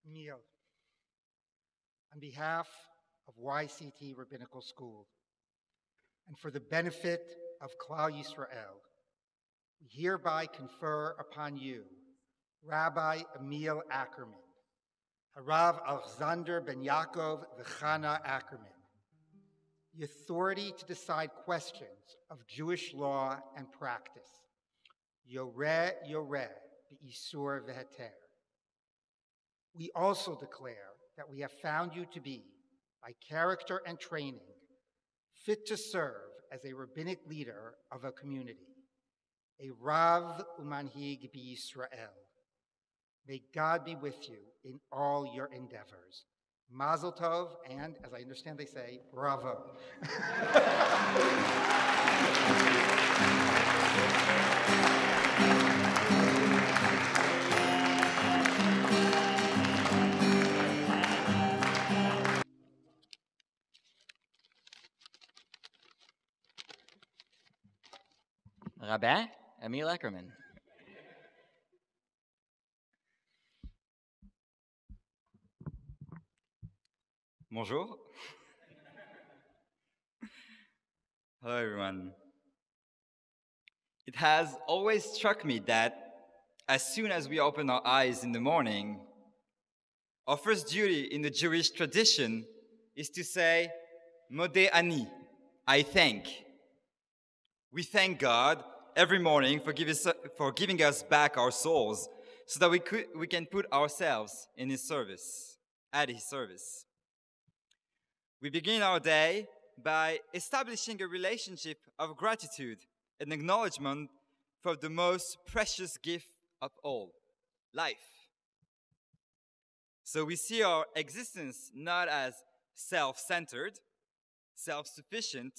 Émile, on behalf of YCT Rabbinical School, and for the benefit of Klal Yisrael, we hereby confer upon you, Rabbi Émile Ackermann, Harav Alexander ben Yaakov V'Chana Ackermann, the authority to decide questions of Jewish law and practice, Yoreh Yoreh B'Isur V'Heter. We also declare that we have found you to be, by character and training, fit to serve as a rabbinic leader of a community, a Rav Umanhig B'Yisrael. May God be with you in all your endeavors. Mazel Tov, and as I understand they say, bravo. Rabbin Émile Ackermann. Bonjour. Hello, everyone. It has always struck me that as soon as we open our eyes in the morning, our first duty in the Jewish tradition is to say, Modeh ani, I thank. We thank God every morning for giving us back our souls so that we can put ourselves in His service, at His service. We begin our day by establishing a relationship of gratitude and acknowledgement for the most precious gift of all, life. So we see our existence not as self-centered, self-sufficient,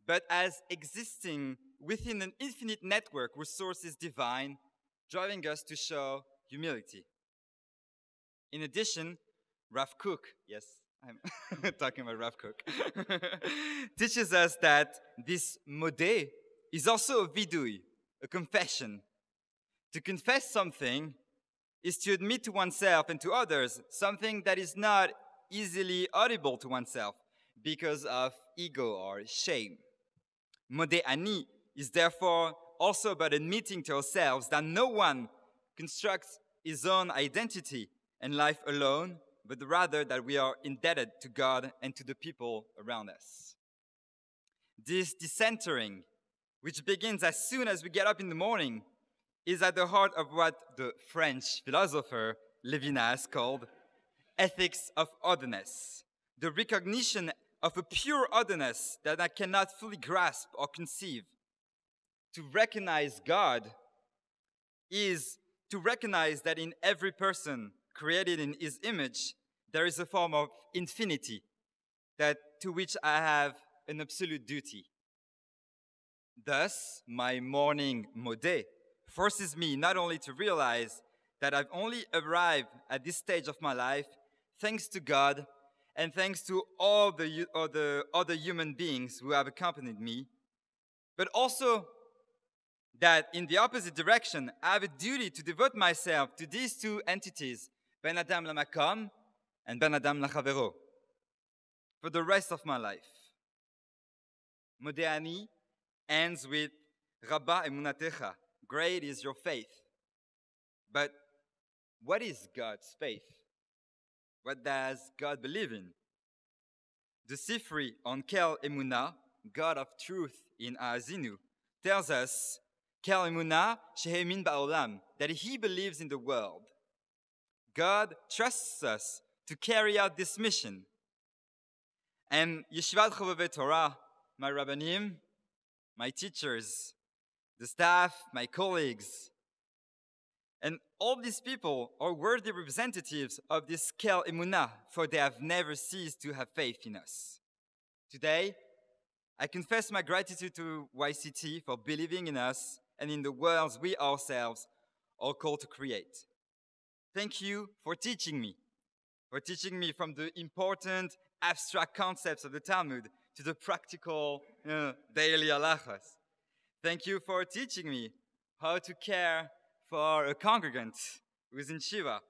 but as existing within an infinite network whose source is divine, driving us to show humility. In addition, Rav Kook, yes, I'm talking about Rav Kook, teaches us that this modeh is also a vidui, a confession. To confess something is to admit to oneself and to others something that is not easily audible to oneself because of ego or shame. Modeh ani is therefore also about admitting to ourselves that no one constructs his own identity and life alone, but rather that we are indebted to God and to the people around us. This decentering, which begins as soon as we get up in the morning, is at the heart of what the French philosopher Levinas called ethics of ordonness, the recognition of a pure ordonness that I cannot fully grasp or conceive. To recognize God is to recognize that in every person created in His image, there is a form of infinity to which I have an absolute duty. Thus, my morning modeh forces me not only to realize that I've only arrived at this stage of my life thanks to God and thanks to all the other human beings who have accompanied me, but also that in the opposite direction, I have a duty to devote myself to these two entities, Ben Adam Lamakom and Ben Adam Lachavero, for the rest of my life. Modeh ani ends with Rabba emunatecha, great is your faith. But what is God's faith? What does God believe in? The Sifri on Kel Emunah, God of truth in Azinu, tells us Kel Emunah shehemin ba'olam, that He believes in the world. God trusts us to carry out this mission. And Yeshivat Chovevei Torah, my Rabbinim, my teachers, the staff, my colleagues, and all these people are worthy representatives of this Kel Emunah, for they have never ceased to have faith in us. Today, I confess my gratitude to YCT for believing in us and in the worlds we ourselves are called to create. Thank you for teaching me from the important abstract concepts of the Talmud to the practical daily halachas. Thank you for teaching me how to care for a congregant who is in Shiva,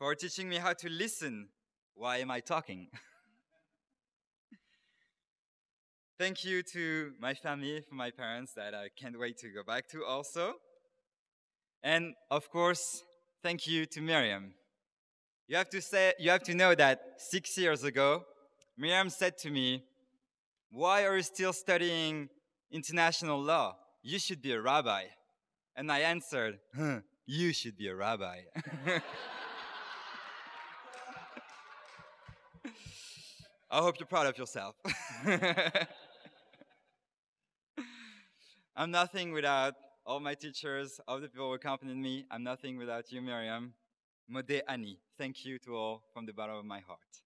for teaching me how to listen. Why am I talking? Thank you to my family, for my parents that I can't wait to go back to also. And of course, thank you to Miriam. You have to know that 6 years ago, Miriam said to me, "Why are you still studying international law? You should be a rabbi." And I answered, "You should be a rabbi." I hope you're proud of yourself. I'm nothing without all my teachers, all the people who accompanied me. I'm nothing without you, Miriam. Modeh ani. Thank you to all from the bottom of my heart.